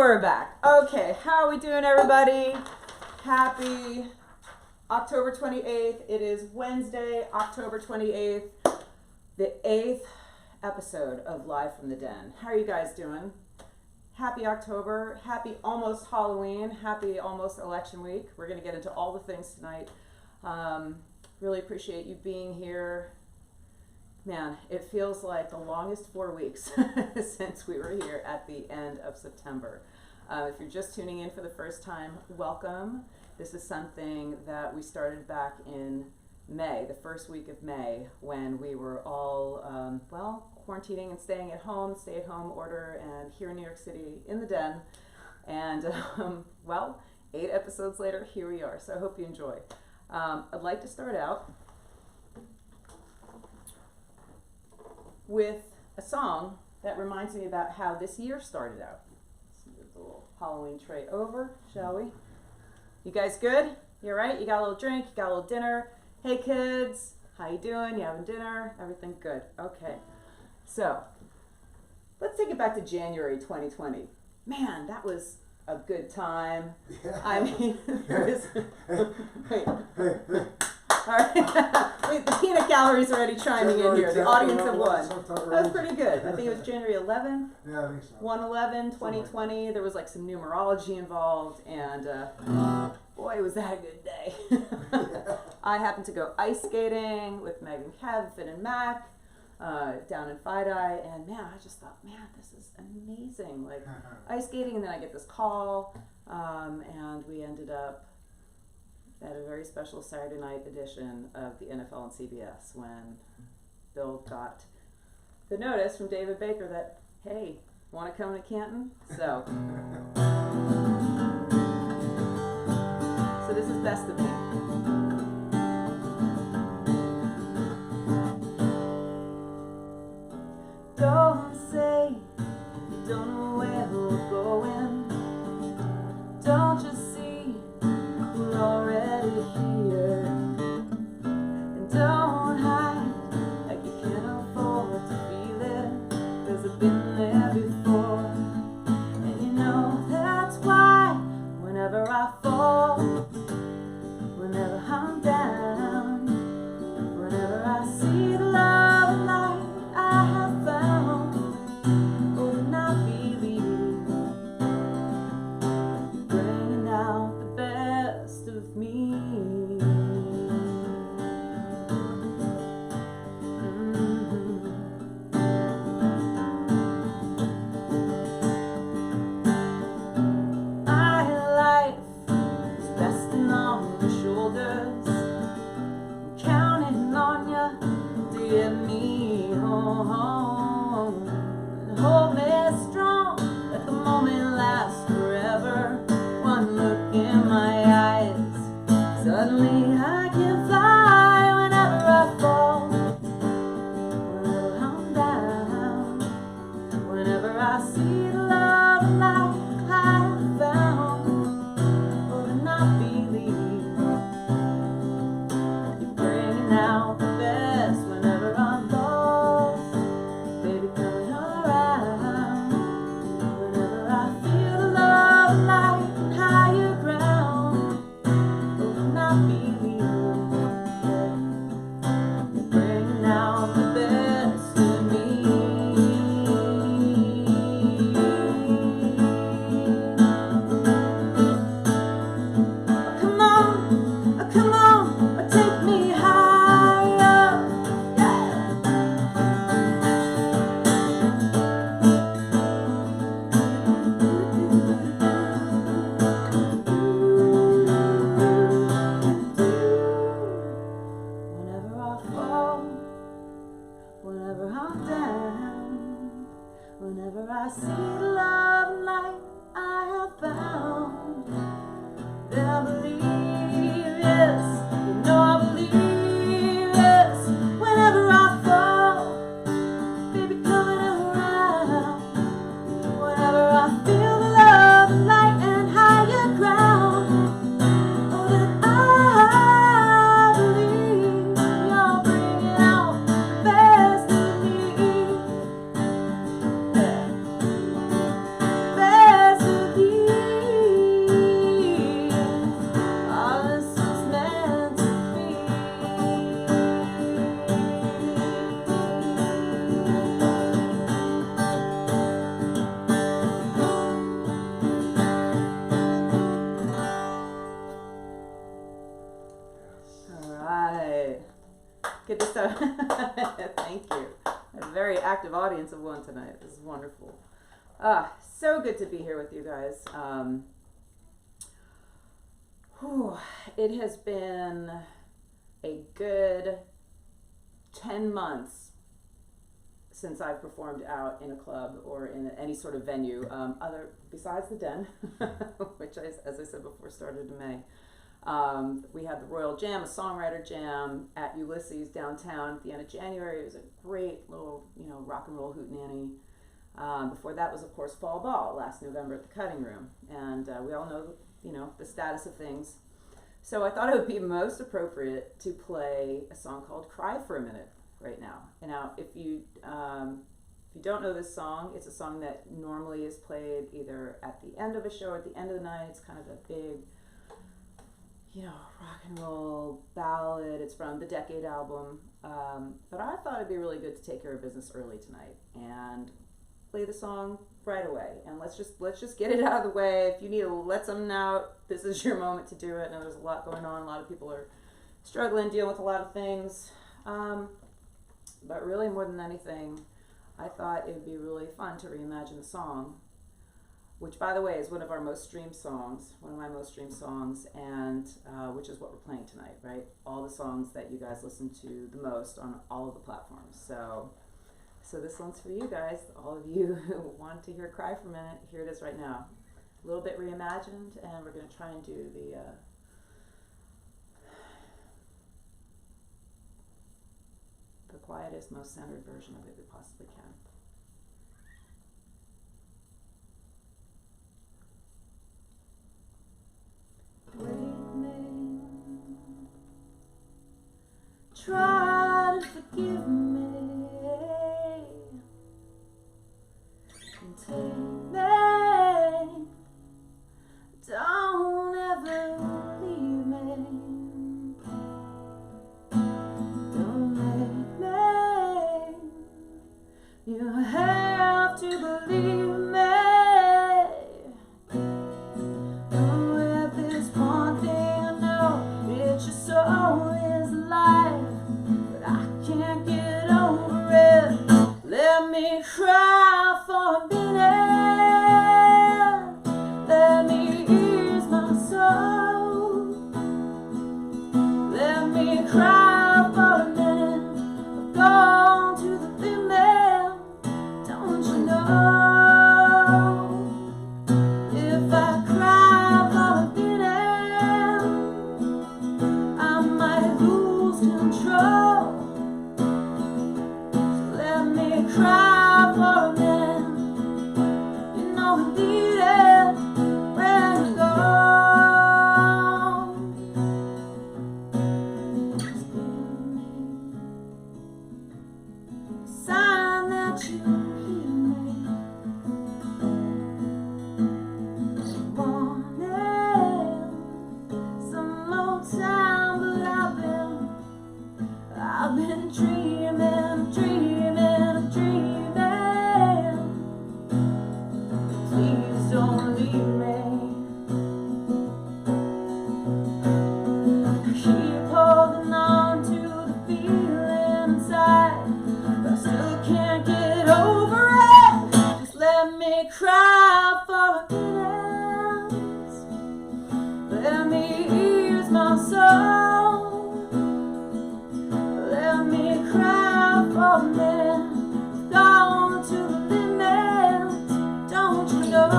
we're back. Okay, how are we doing, everybody? Happy October 28th. It is Wednesday, October 28th, the 8th episode of Live from the Den. How are you guys doing? Happy October, happy almost Halloween, happy almost election week. We're going to get into all the things tonight. Really appreciate you being here. Man, it feels like the longest 4 weeks since we were here at the end of September. If you're just tuning in for the first time, welcome. This is something that we started back in May, the first week of May, when we were all, quarantining and staying at home, stay-at-home order, and here in New York City in the den. And, 8 episodes later, here we are. So I hope you enjoy. I'd like to start out with a song that reminds me about how this year started out. Let's move the little Halloween tray over, shall we? You guys good? You all right? You got a little drink? You got a little dinner? Hey kids, how you doing? You having dinner? Everything good? Okay. So, let's take it back to January 2020. Man, that was a good time. Yeah. I mean, wait. All right. Wait, the peanut gallery's already chiming in here. The audience of one. That was pretty good. I think it was January 11th. Yeah, I think so. 1/11, 2020. There was like some numerology involved, and boy, was that a good day. I happened to go ice skating with Meg and Kev, Finn and Mac, down in Fidei, and man, I just thought, man, this is amazing. Like ice skating, and then I get this call, and we ended up at a very special Saturday night edition of the NFL on CBS when Bill got the notice from David Baker that, hey, want to come to Canton? So this is Best of Me. Don't say you don't know where we're going. Don't just see we're already here. And don't hide like you can't afford to feel it, 'cause I've been there before. And you know that's why whenever I fall, whenever I'm down, whenever I see the love and light I have found, oh, and I believe you're bringing out the best of me. My life is resting on your shoulders, counting on you to get me home. And hold me strong, let the moment last forever. One look in my eyes, suddenly I can fly. Whenever I fall, whenever I'm down, whenever I see the love and light I have found, oh, then I believe you're bringing out the best. Whenever I'm lost, baby, coming around. Whenever I feel the love and light and higher ground, oh, then I believe you're bringing out the best of me. Oh, come on, take me higher. Yeah. Whenever I fall, whenever I'm down, whenever I see the love and light I have found, then I believe, yes, you know I believe, yes. Whenever I fall, baby, coming around. Whenever I feel the love and light and higher ground, oh, then I believe you're bringing out the best of me. Best of Good to start. Thank you. A very active audience of one tonight. This is wonderful. So good to be here with you guys. It has been a good 10 months since I've performed out in a club or in any sort of venue, besides the Den, which, as I said before, started in May. We had the Royal Jam, a songwriter jam at Ulysses downtown at the end of January. It was a great little, rock and roll hootenanny. Before that was, of course, Fall Ball last November at the Cutting Room, and we all know, the status of things. So I thought it would be most appropriate to play a song called "Cry for a Minute" right now. And now, if you don't know this song, it's a song that normally is played either at the end of a show or at the end of the night. It's kind of a big, rock and roll ballad. It's from the Decade album. But I thought it'd be really good to take care of business early tonight and play the song right away. And let's just get it out of the way. If you need to let something out, this is your moment to do it. I know there's a lot going on. A lot of people are struggling, dealing with a lot of things. But really, more than anything, I thought it would be really fun to reimagine the song, which, by the way, is one of my most streamed songs, and which is what we're playing tonight, right? All the songs that you guys listen to the most on all of the platforms. So this one's for you guys, all of you who want to hear "Cry for a Minute." Here it is right now. A little bit reimagined, and we're going to try and do the quietest, most centered version of it we possibly can. Wake me, try to forgive me, and take me, don't ever leave me, don't make me, you have to believe me. Soul is alive, but I can't get over it. Let me cry for a minute. Let me ease my soul. Let me cry for a minute. I've gone to the limit. Don't you know? If I cry for a minute, control. So let me cry for a minute. You know I need it when you go. Just give me a sign that you hear me. Wanted some more time, but I've been dreaming. Please don't leave me. I keep holding on to the feeling inside, but I still can't get over it. Just let me cry for a minute. Let me ease my soul. Let me cry for a minute. Gone to the limit. Don't you know?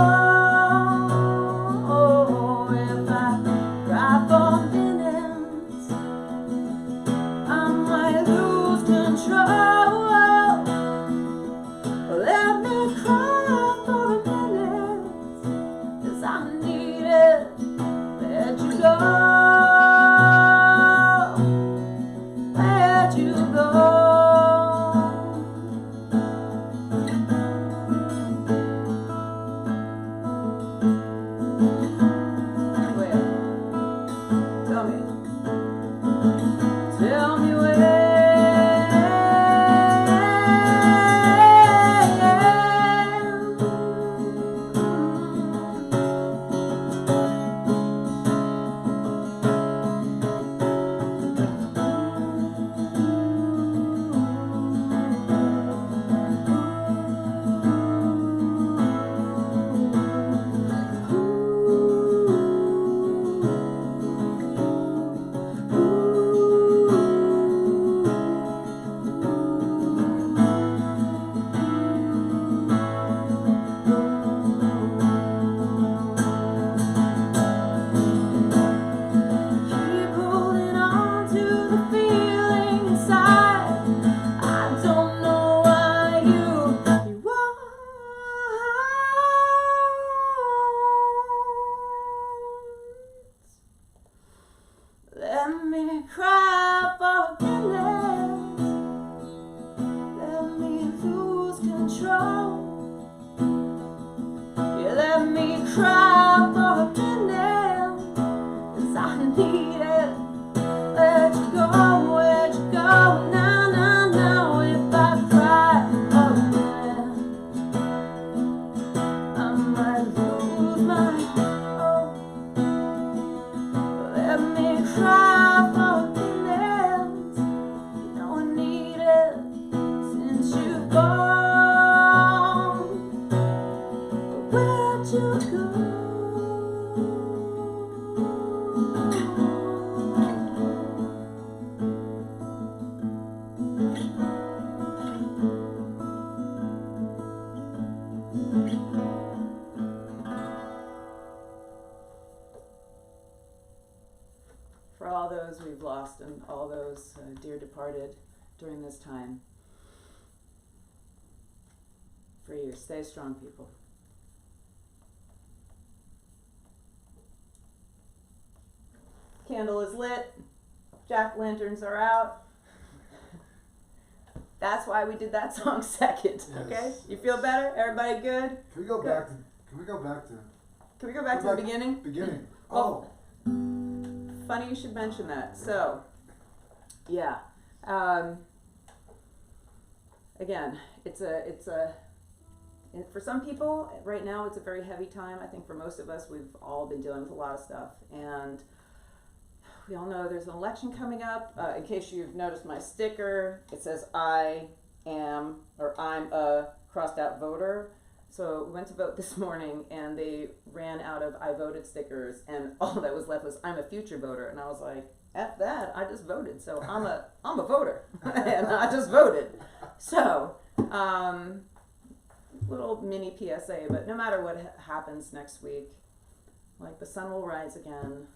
If I cry for a minute, I might lose control. Let me cry for a minute. cry for a minute, 'cause I need it. Let you go, where'd you go? Now, now, now, if I cry for a minute, I might lose my hope. Let me cry for a minute, you know I need it since you've gone. Where'd you go? For all those we've lost and all those dear departed during this time, for you, stay strong, people. Candle is lit. Jack-o'-lanterns are out. That's why we did that song second. Yes. Okay? You feel better? Everybody good? Can we go Good. back to? Can we go back to? Can we go back to the beginning? Beginning. Oh. Funny you should mention that. So, yeah. Again, for some people, right now it's a very heavy time. I think for most of us, we've all been dealing with a lot of stuff. And we all know there's an election coming up. In case you've noticed my sticker, it says I'm a crossed out voter. So we went to vote this morning and they ran out of I voted stickers and all that was left was I'm a future voter. And I was like, F that, I just voted. So I'm a voter and I just voted. So, little mini PSA, but no matter what happens next week, like the sun will rise again.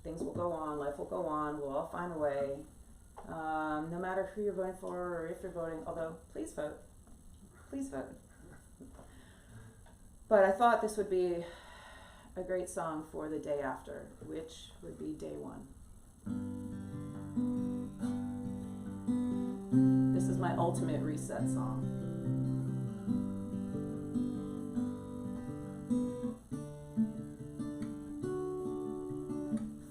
Things will go on, life will go on, we'll all find a way. No matter who you're voting for or if you're voting, although please vote. Please vote. But I thought this would be a great song for the day after, which would be day one. This is my ultimate reset song.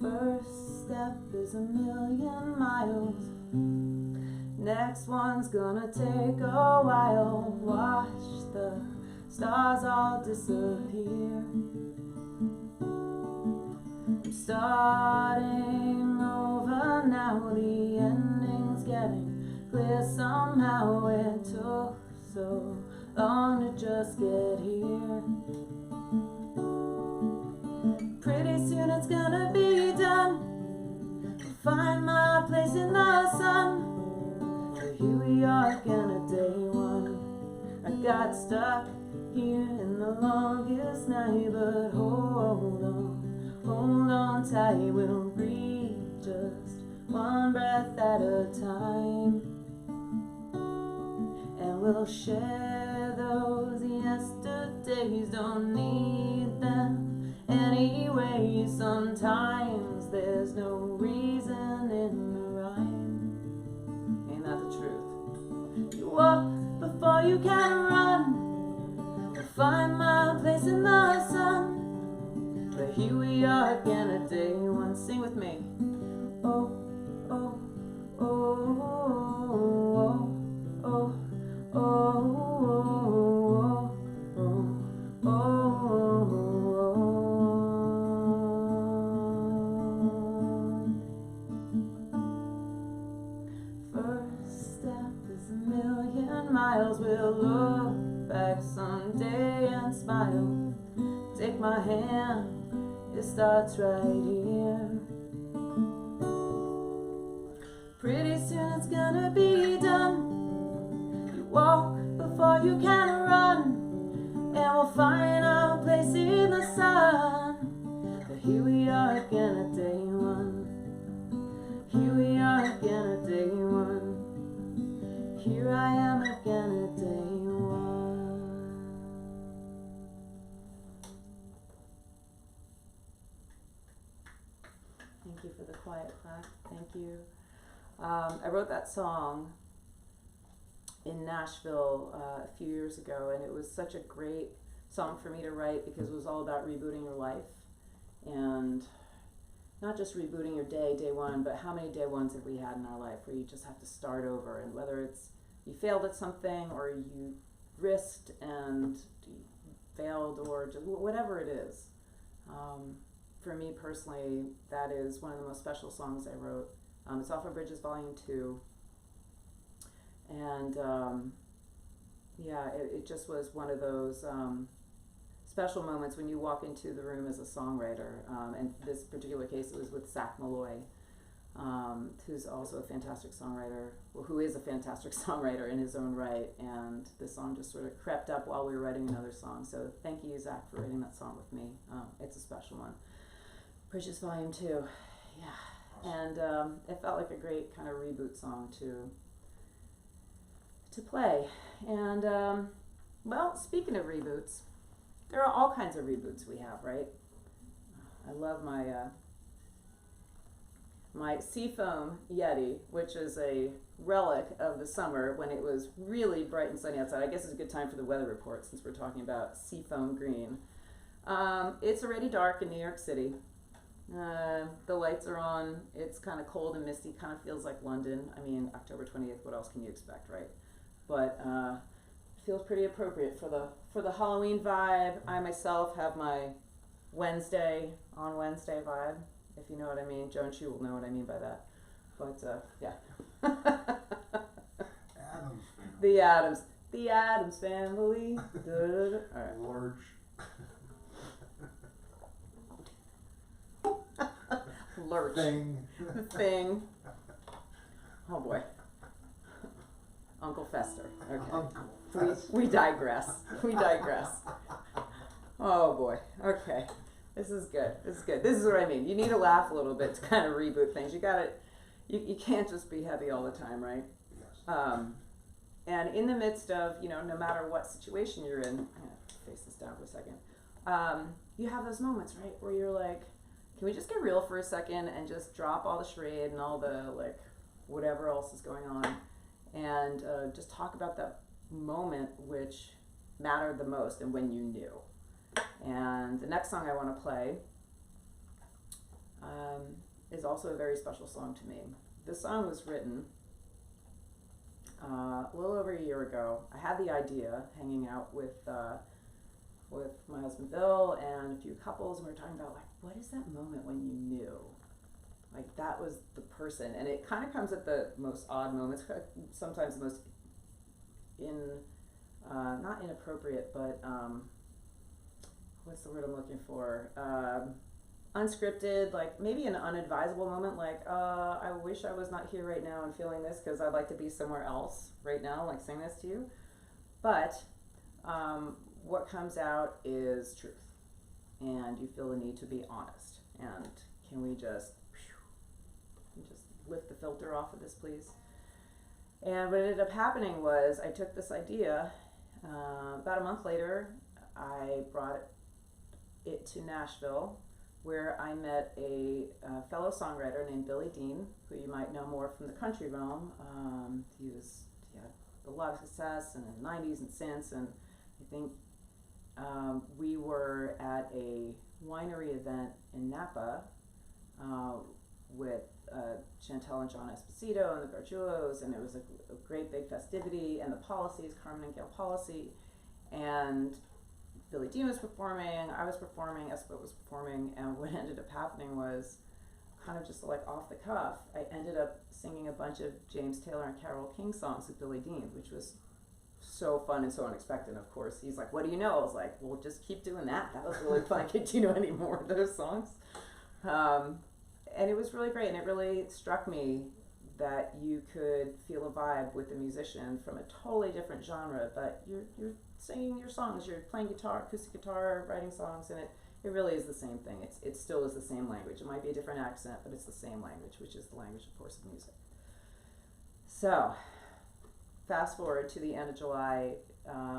First step is 1,000,000 miles. Next one's gonna take a while. Watch the stars all disappear. I'm starting over now. The ending's getting clear somehow. It took so long to just get here. Pretty soon it's gonna be done. Find my place in the sun. But here we are again at day one. I got stuck here in the longest night, but hold on tight. We'll breathe just one breath at a time, and we'll share those yesterdays. Don't need them anyway. Sometimes there's no reason in the rhyme. Ain't that the truth? You walk before you can run. Find my place in the sun. But here we are again at day one. Sing with me. Oh, oh, oh, oh, oh, oh, oh, oh, oh. First step is 1,000,000 miles. We'll look back someday and smile. Take my hand, it starts right here. Pretty soon it's gonna be done. You walk before you can run, and we'll find our place in the sun. But here we are again at day one. Here we are again at day one. Here I am again at day one. Thank you for the quiet clap. Thank you. I wrote that song in Nashville a few years ago, and it was such a great song for me to write because it was all about rebooting your life, and not just rebooting your day one, but how many day ones have we had in our life where you just have to start over, and whether it's you failed at something or you risked and you failed, or just whatever it is. For me personally, that is one of the most special songs I wrote. It's off of Bridges Volume 2. And it just was one of those special moments when you walk into the room as a songwriter. And this particular case, it was with Zach Malloy, who's also a fantastic songwriter, well, who is a fantastic songwriter in his own right. And this song just sort of crept up while we were writing another song. So thank you, Zach, for writing that song with me. It's a special one. Bridges Volume 2, yeah. And it felt like a great kind of reboot song to play. And well, speaking of reboots, there are all kinds of reboots we have, right? I love my my Seafoam Yeti, which is a relic of the summer when it was really bright and sunny outside. I guess it's a good time for the weather report since we're talking about seafoam green. It's already dark in New York City. The lights are on. It's kind of cold and misty, kind of feels like London. I mean, October 20th, what else can you expect, right? But feels pretty appropriate for the Halloween vibe. I myself have my Wednesday vibe, if you know what I mean. Joan Chu will know what I mean by that. But yeah. Adams family. The Adams family. All right. Large. Lurch. Thing. Oh boy. Uncle Fester. Okay. Uncle Fester. We digress. Oh boy. Okay. This is good. This is what I mean. You need to laugh a little bit to kind of reboot things. You can't just be heavy all the time, right? Yes. And in the midst of, no matter what situation you're in, I'm gonna face this down for a second. You have those moments, right, where you're like, can we just get real for a second and just drop all the charade and all the whatever else is going on, and just talk about that moment which mattered the most and when you knew. And the next song I want to play is also a very special song to me. This song was written a little over a year ago. I had the idea hanging out with my husband Bill and a few couples, and we were talking about what is that moment when you knew? That was the person. And it kind of comes at the most odd moments, sometimes the most not inappropriate, but what's the word I'm looking for? Unscripted, maybe an unadvisable moment, I wish I was not here right now and feeling this because I'd like to be somewhere else right now, saying this to you. But what comes out is truth, and you feel the need to be honest. And can we just lift the filter off of this, please? And what ended up happening was I took this idea. About a month later, I brought it to Nashville, where I met a fellow songwriter named Billy Dean, who you might know more from the country realm. He had a lot of success in the 90s and since, and I think we were at a winery event in Napa with Chantel and John Esposito and the Gargiulos, and it was a great big festivity, and the Policies, Carmen and Gail Policy, and Billy Dean was performing, I was performing, Espo was performing, and what ended up happening was kind of just off the cuff, I ended up singing a bunch of James Taylor and Carole King songs with Billy Dean, which was so fun and so unexpected. Of course, he's like, what do you know? I was like, well, just keep doing that. That was really fun. Do you know any more of those songs? And it was really great, and it really struck me that you could feel a vibe with a musician from a totally different genre, but you're singing your songs, you're playing guitar, acoustic guitar, writing songs, and it really is the same thing. It still is the same language. It might be a different accent, but it's the same language, which is the language, of course, of music. So, fast forward to the end of July,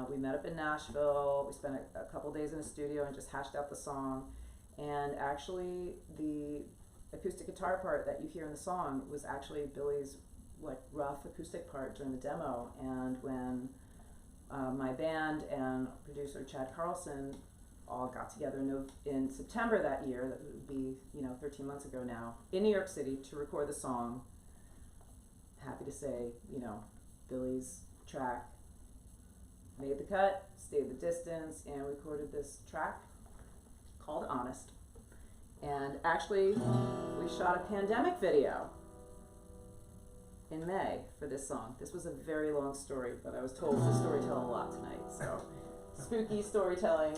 we met up in Nashville, we spent a couple days in the studio and just hashed out the song, and actually the acoustic guitar part that you hear in the song was actually Billy's rough acoustic part during the demo, and when my band and producer Chad Carlson all got together in September that year, that would be 13 months ago now, in New York City to record the song. Happy to say, Billy's track made the cut, stayed the distance, and recorded this track called Honest. And actually, we shot a pandemic video in May for this song. This was a very long story, but I was told to storytell a lot tonight, so spooky storytelling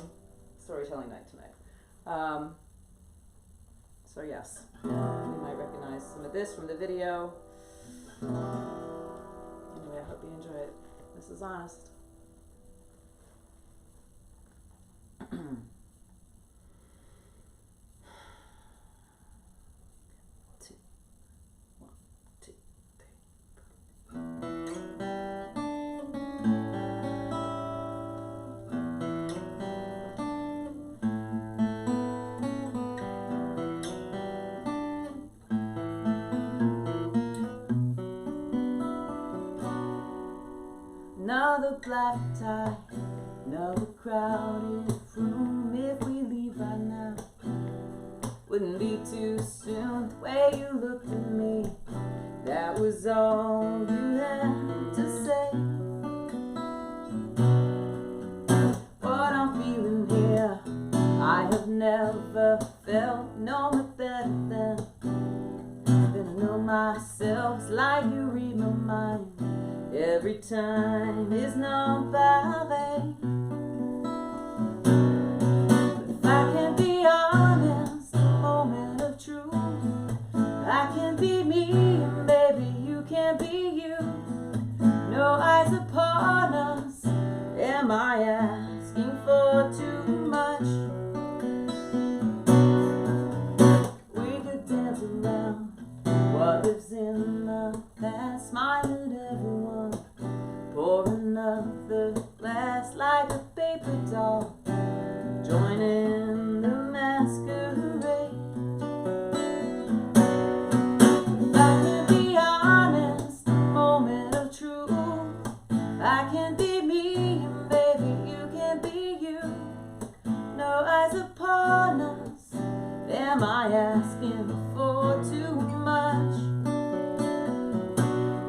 night tonight. So yes, you might recognize some of this from the video. Anyway, I hope you enjoy it. This is Honest. Another black tie, another crowded room. If we leave right now, wouldn't be too soon. The way you looked at me, that was all you had to say. What I'm feeling here, I have never felt no better than I know myself. It's like you read my mind. Every time is not ballet. But if I can be honest, a moment of truth, I can be me, and baby, you can be you. No eyes upon us. Am I asking for too much? We could dance around what lives in the past, smile at everyone, pour another glass like a paper doll, join in the masquerade. If I can be honest, a moment of truth, I can be me, and baby, you can be you. No eyes upon us. Am I asking for too much?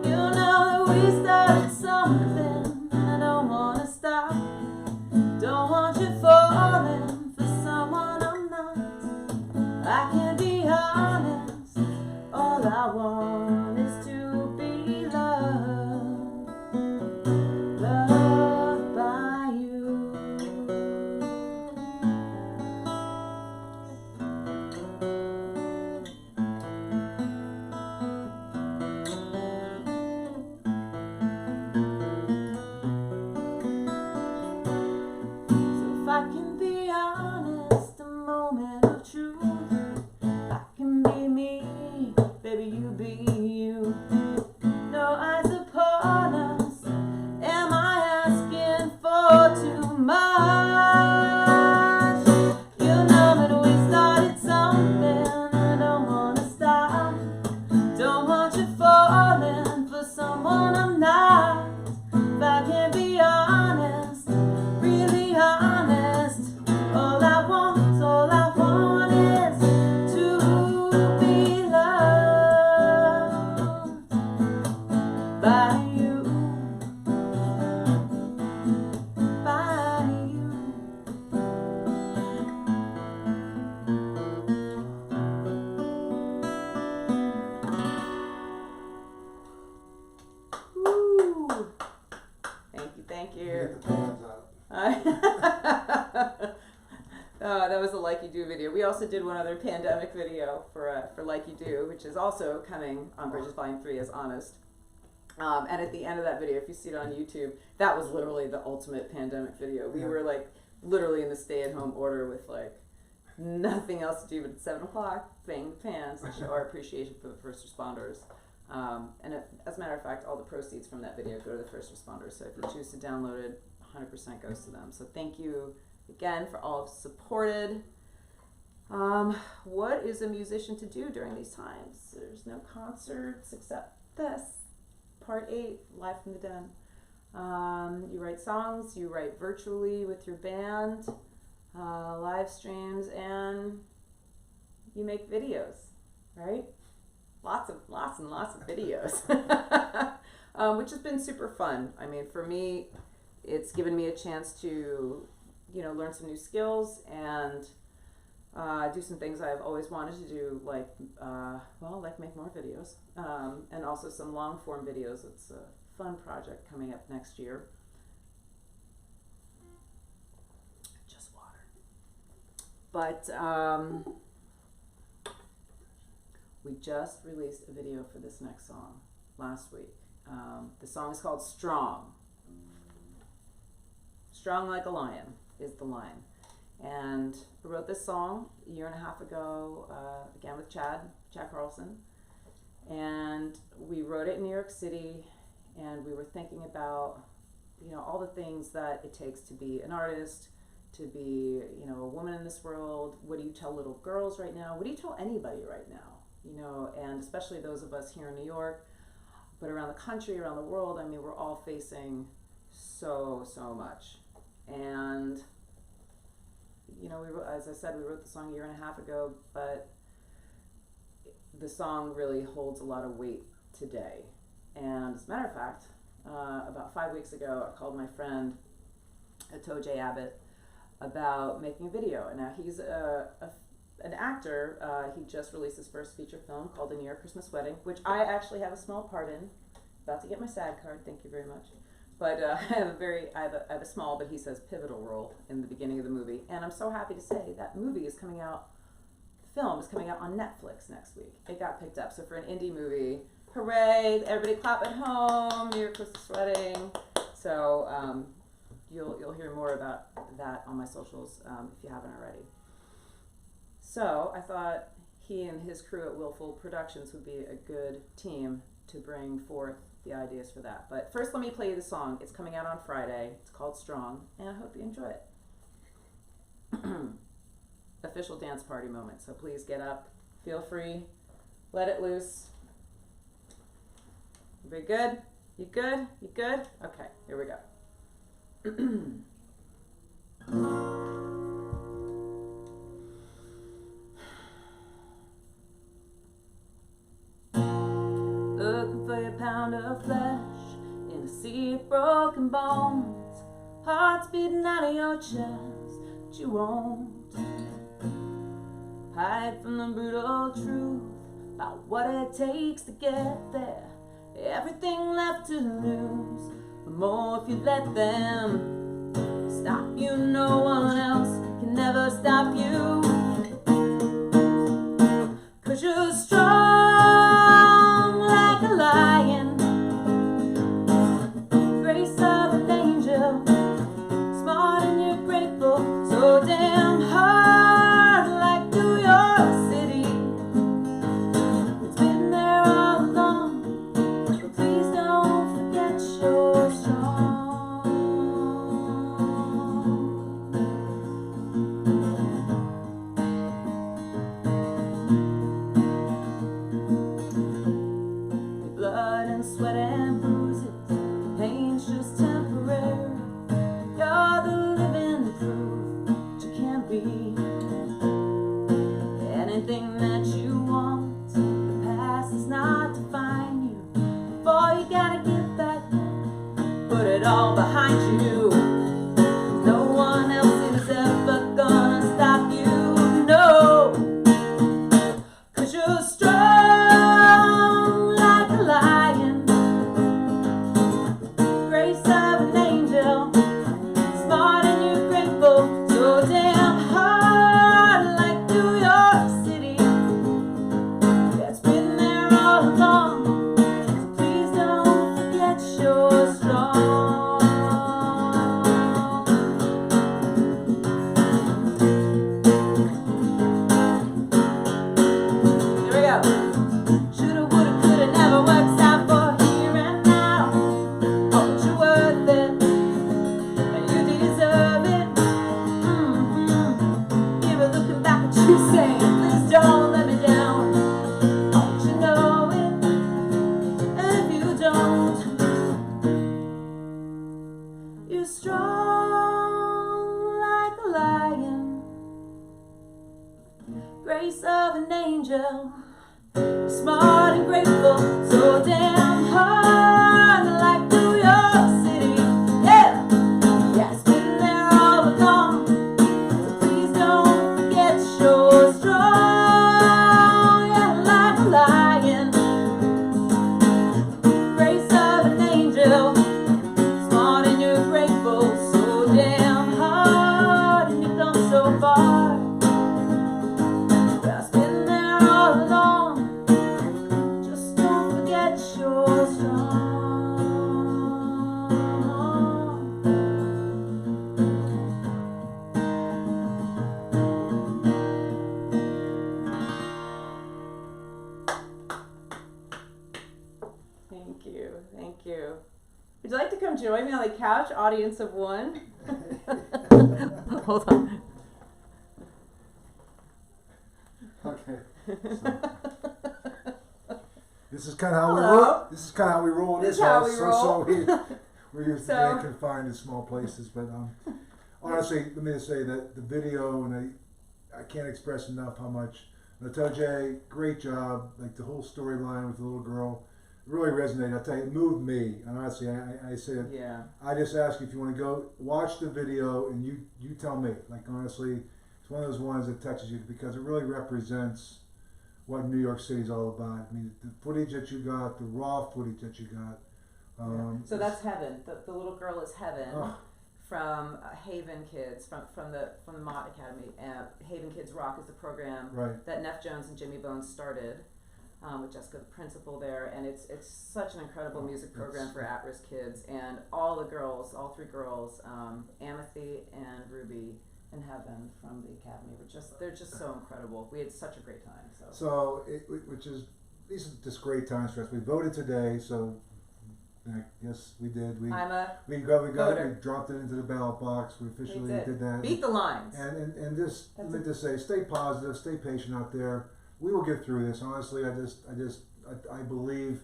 You know that we started something, and I don't want to stop. Don't want you falling for someone I'm not. I can be honest, all I want is to be loved, loved by you. If I can be honest, a moment of truth, I can be me, baby, you be you. No eyes upon us. Am I asking for too much? You know that we started something, I don't wanna stop. Don't want you falling for someone I'm not. If I can be honest, really honest, all I want is to be loved by you, by you. Woo! Thank you. Get the fans out. That was the Like You Do video. We also did one other pandemic video for Like You Do, which is also coming on Bridges Volume 3 as Honest. And at the end of that video, if you see it on YouTube, that was literally the ultimate pandemic video. We were like literally in the stay-at-home order with like nothing else to do but at 7 o'clock bang the pans and show our appreciation for the first responders. As a matter of fact, all the proceeds from that video go to the first responders. So if you choose to download it, 100% goes to them. So thank you again for all who've supported. What is a musician to do during these times? There's no concerts except this, Part 8, Live from the Den. You write songs, you write virtually with your band, live streams, and you make videos, right? Lots and lots of videos, which has been super fun. I mean, for me, it's given me a chance to, learn some new skills and do some things I've always wanted to do, like make more videos, and also some long form videos. It's a fun project coming up next year. Just water. But we just released a video for this next song last week. The song is called Strong. Strong like a lion is the line. And I wrote this song a year and a half ago, again with Chad Carlson. And we wrote it in New York City, and we were thinking about, all the things that it takes to be an artist, to be, a woman in this world. What do you tell little girls right now? What do you tell anybody right now? And especially those of us here in New York, but around the country, around the world, I mean, we're all facing so much. And as I said, we wrote the song a year and a half ago, but the song really holds a lot of weight today. And as a matter of fact, about 5 weeks ago, I called my friend J. Abbott about making a video. And now he's an actor. He just released his first feature film called A New Year Christmas Wedding, which I actually have a small part in. About to get my SAG card, thank you very much. But I have a small, but he says pivotal role in the beginning of the movie. And I'm so happy to say that movie is coming out, the film is coming out on Netflix next week. It got picked up. So for an indie movie, hooray, everybody clap at home, New Year Christmas Wedding. So you'll hear more about that on my socials if you haven't already. So I thought he and his crew at Willful Productions would be a good team to bring forth the ideas for that. But first, let me play you the song. It's coming out on Friday. It's called Strong, and I hope you enjoy it. Official dance party moment, so please get up, feel free, let it loose. Everybody good? You good? You good? Okay, here we go. Looking for your pound of flesh in a sea of broken bones, hearts beating out of your chest, but you won't hide from the brutal truth about what it takes to get there. Everything left to lose, but more if you let them stop you. No one else can never stop you, 'cause you're strong like a lion, grace of an angel, smart and you're grateful, so damn hard like New York City. It's been there all along, but please don't forget you're strong. Your blood and sweat and bruises, pain's just temporary. You're the living proof that you can be anything that you want. The past is not define you. Before you gotta get back there, put it all behind you. No one else is ever gonna stop you, no, 'cause you're strong like a lion, grace of an angel, smart and you're grateful, so damn hard grace of an angel. Smart and grateful, so damn hard, like New York City. Yeah, yeah, it's been there all along. So please don't forget you're strong. Yeah, like a lion, grace of an angel. Smart and you're grateful, so damn hard, and you've come so far. It's been there all along. Just don't forget you're strong. Thank you, thank you. Would you like to come join me on the couch, audience of one? Hold on. Okay. So, this is kind of how we Hello. roll. This is kind of how we roll in This this is how house. we So roll. we're used to So- being confined in small places. But honestly, let me just say that the video, and I can't express enough how much. I tell Jay, great job. Like the whole storyline with the little girl really resonated. I tell you, it moved me. And honestly, I said, Yeah. I just ask you if you want to go watch the video and you tell me. Like honestly, it's one of those ones that touches you because it really represents what New York City is all about. I mean, the footage that you got, the raw footage that you got. So that's Heaven. The little girl is Heaven Oh. from Haven Kids from the Mott Academy. Haven Kids Rock is the program Right. that Neff Jones and Jimmy Bones started. With Jessica, the principal there, and it's such an incredible music program for at-risk kids, and all the girls, all three girls, Amethy and Ruby and Heaven from the academy they're just so incredible. We had such a great time. So, these are just great times for us. We voted today, so yes, we did. We I'm a we got it. voter. We dropped it into the ballot box. We officially did that. Beat the lines. And just let me just say, stay positive, stay patient out there. We will get through this. Honestly, I believe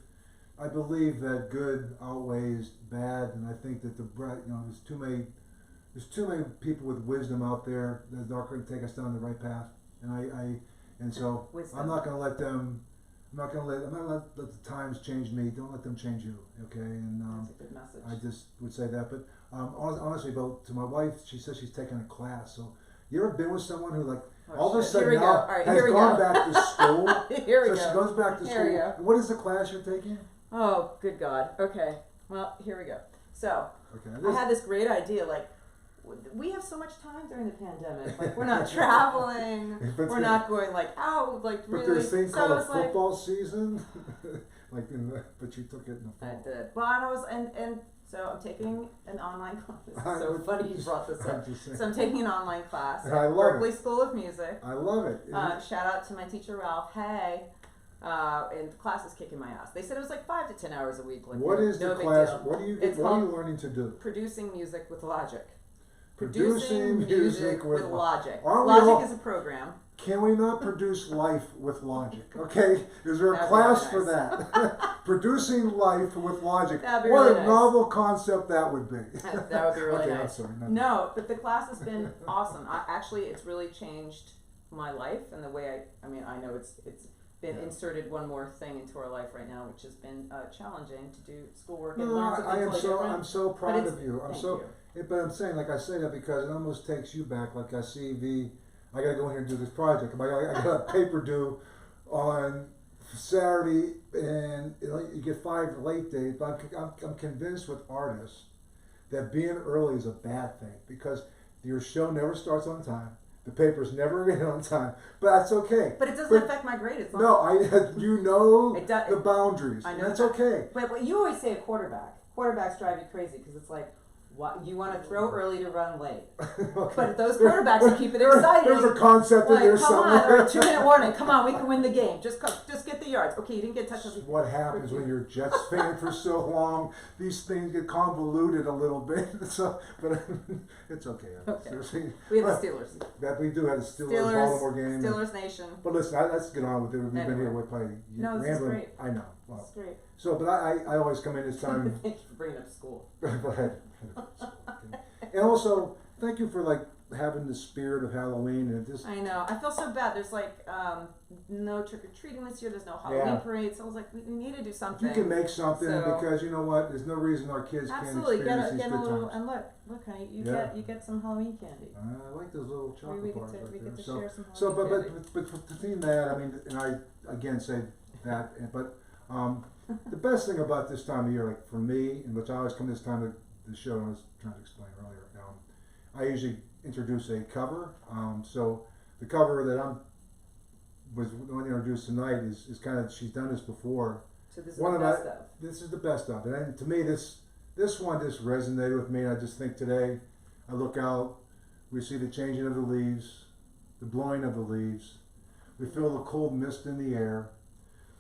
that good outweighs bad, and I think that there's too many people with wisdom out there that are going to take us down the right path, and so Wisdom. I'm not going to let the times change me. Don't let them change you, okay? And That's a good message. I just would say that, but honestly, to my wife, she says she's taking a class. So you ever been with someone who all of a shit. sudden Here we go. now All right, has here we gone go. back to school? Here we So go. she goes back to Here we school. go. What is the class you're taking? Oh, good God. Okay. Well, here we go. So, Okay. I had this great idea, we have so much time during the pandemic. We're not traveling. But We're not going out. But Really. there's a thing So called a it's football season. But you took it in the I fall. did. Well, and I was, and so I'm taking an online class. It's so funny you brought this up. I'm just saying. So I'm taking an online class I at love Berkeley it. School of Music. I love it. Shout out to my teacher Ralph. Hey. And the class is kicking my ass. They said it was 5 to 10 hours a week. What is no the big class? deal. What are you It's What are you learning to do? Producing music with logic. Producing music with logic. Aren't we Logic all- is a program. Can we not produce life with logic? Okay, is there a That'd be class really for that? Producing life with logic. That'd be What really a nice. novel concept that would be. That would be really Okay, I'm nice. sorry, No, but the class has been awesome. Actually, it's really changed my life and the way I know it's been Yeah. inserted one more thing into our life right now, which has been challenging to do schoolwork and No, learn something totally different. I'm so But proud it's- of you. thank you. But I'm saying, I say that because it almost takes you back. Like I gotta go in here and do this project. I got a paper due on Saturday, and you get 5 late days. But I'm convinced with artists that being early is a bad thing because your show never starts on time. The paper's never in on time, but that's okay. But it doesn't affect my grade. It's not. No, you know It does- the boundaries. I know That's that. okay. But you always say a quarterback. Quarterbacks drive you crazy because it's what you want to throw early to run late. Okay. But those quarterbacks will keep it exciting. There's a concept in there come on, somewhere. or a 2-minute warning. Come on, we can win the game. Just get the yards. Okay, you didn't get touchdowns. What happens when you're a Jets fan for so long? These things get convoluted a little bit. So, but it's okay. Okay. Seriously. We have the Steelers. That we do have the Steelers Baltimore game. Steelers Nation. But listen, let's get on with it. We've been Anyway. here. We're probably No, this is rambling. great. I know. Well, That's great. so, but I always come in this time. Thank you for bringing up school. Go ahead. And also, thank you for having the spirit of Halloween, and it just I know. I feel so bad. There's like no trick or treating this year. There's no Halloween Yeah. parade. So I was like, we need to do if something. you can make something, So- because you know what, there's no reason our kids Absolutely, can't experience these get a good little times. and look, honey, Yeah. you get some Halloween candy. I like those little chocolate We get bars to right we there. get to So, share some so, Halloween candy. but to theme that, I mean, and I again say that, but the best thing about this time of year, like for me, and which I always come this time of the show, and I was trying to explain earlier. I usually introduce a cover. So the cover that was going to introduce tonight is kind of, she's done this before. So this is One the of best my- of. This is the best of it, and to me, this one just resonated with me. And I just think today, I look out, we see the changing of the leaves, the blowing of the leaves. We feel the cold mist in the air.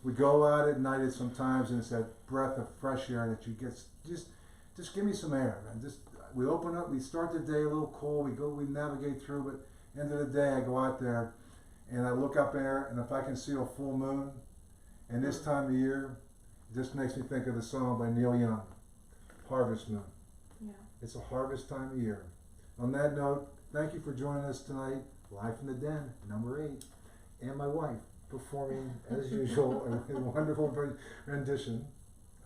We go out at night sometimes, and it's that breath of fresh air that you get. Just give me some air, man. We open up, we start the day a little cold. We navigate through, but end of the day, I go out there, and I look up there, and if I can see a full moon, and this time of year, it just makes me think of the song by Neil Young, Harvest Moon. Yeah. It's a harvest time of year. On that note, thank you for joining us tonight, live from the den, number 8, and my wife performing as usual a wonderful rendition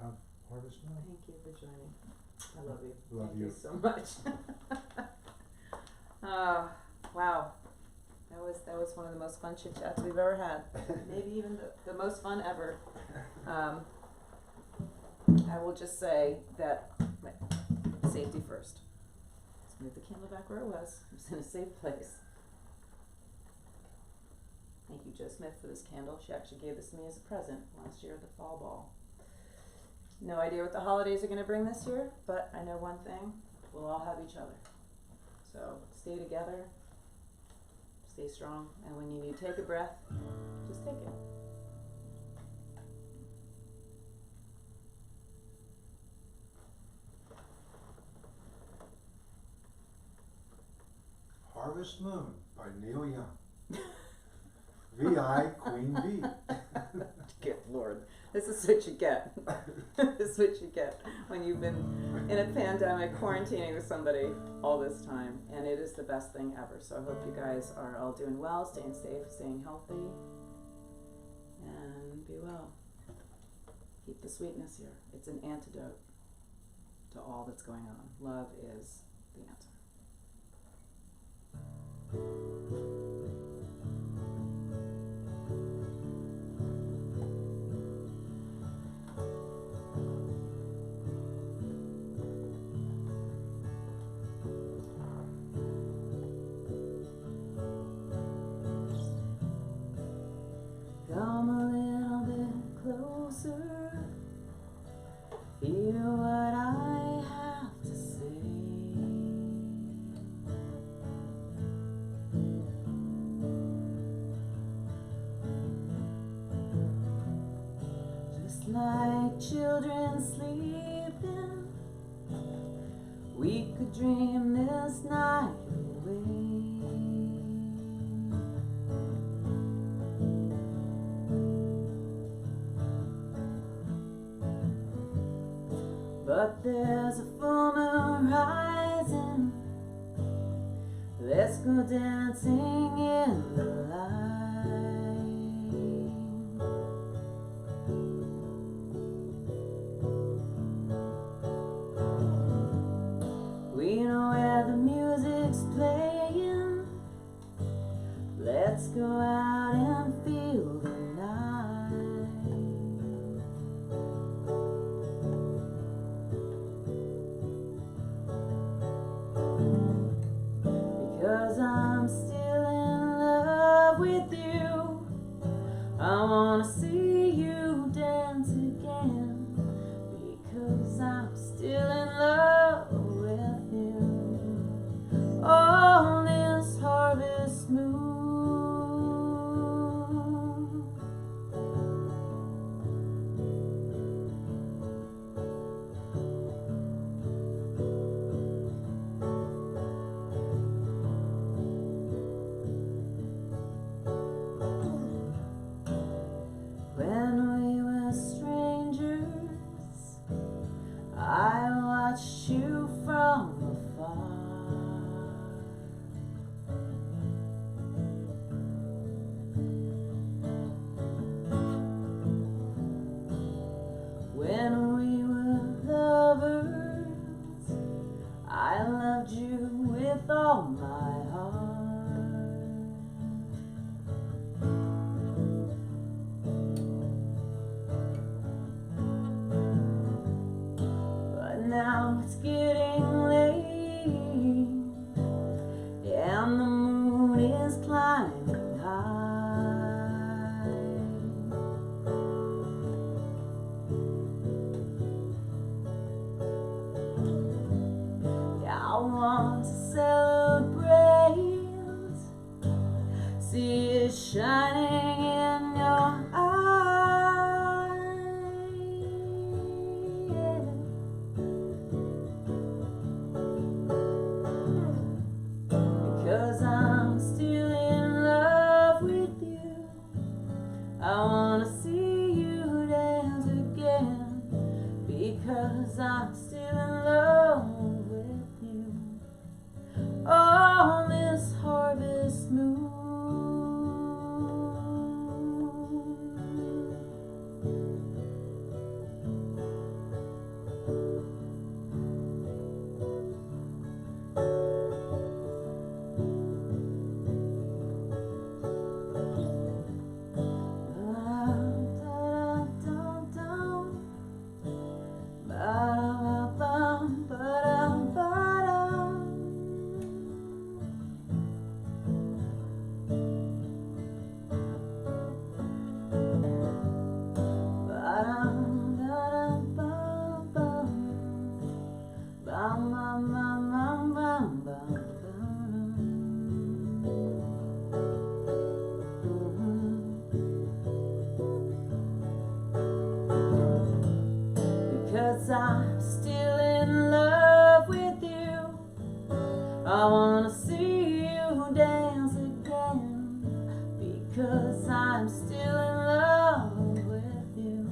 of Harvest Moon. Thank you for joining. I love you. Love Thank you. you so much. Wow. That was one of the most fun chit chats we've ever had. Maybe even the most fun ever. I will just say that safety first. Let's move the candle back where it was. It was in a safe place. Thank you, Jo Smith, for this candle. She actually gave this to me as a present last year at the fall ball. No idea what the holidays are going to bring this year, but I know one thing, we'll all have each other. So stay together, stay strong, and when you need to take a breath, just take it. Harvest Moon by Neil Young. V.I. Queen Bee. Good Lord, this is what you get. This is what you get when you've been in a pandemic quarantining with somebody all this time, and it is the best thing ever. So I hope you guys are all doing well, staying safe, staying healthy, and be well. Keep the sweetness here. It's an antidote to all that's going on. Love is the answer. Come a little bit closer, feel what I have to say. Just like children sleeping, we could dream this night away. But there's a full moon rising. Let's go dancing in the light. We know where the music's playing. Let's go out and feel the night. Because I'm still in love with you. I wanna see you dance again. Because I'm still in love with you. On this harvest moon. moon is climbing high. Yeah, I want to celebrate, see it shining in your eyes. Yeah. Because I'm still in love with you. I wanna see you dance again. Because I'm still in love with you. On this harvest moon. Because I'm still in love with you. I wanna see you dance again. Because I'm still in love with you.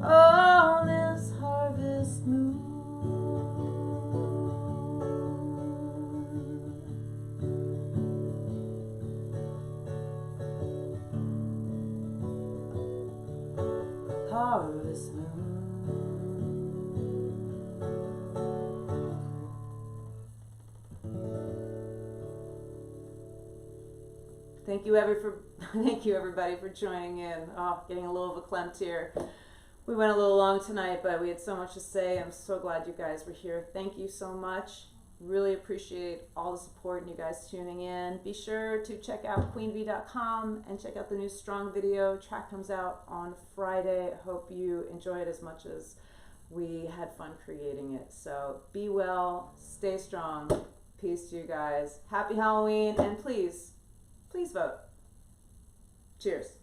On this harvest moon. Harvest moon. Thank you thank you everybody for joining in. Oh, getting a little verklempt here. We went a little long tonight, but we had so much to say. I'm so glad you guys were here. Thank you so much. Really appreciate all the support and you guys tuning in. Be sure to check out queenv.com and check out the new Strong video. Track comes out on Friday. I hope you enjoy it as much as we had fun creating it. So be well, stay strong. Peace to you guys. Happy Halloween, and please vote. Cheers.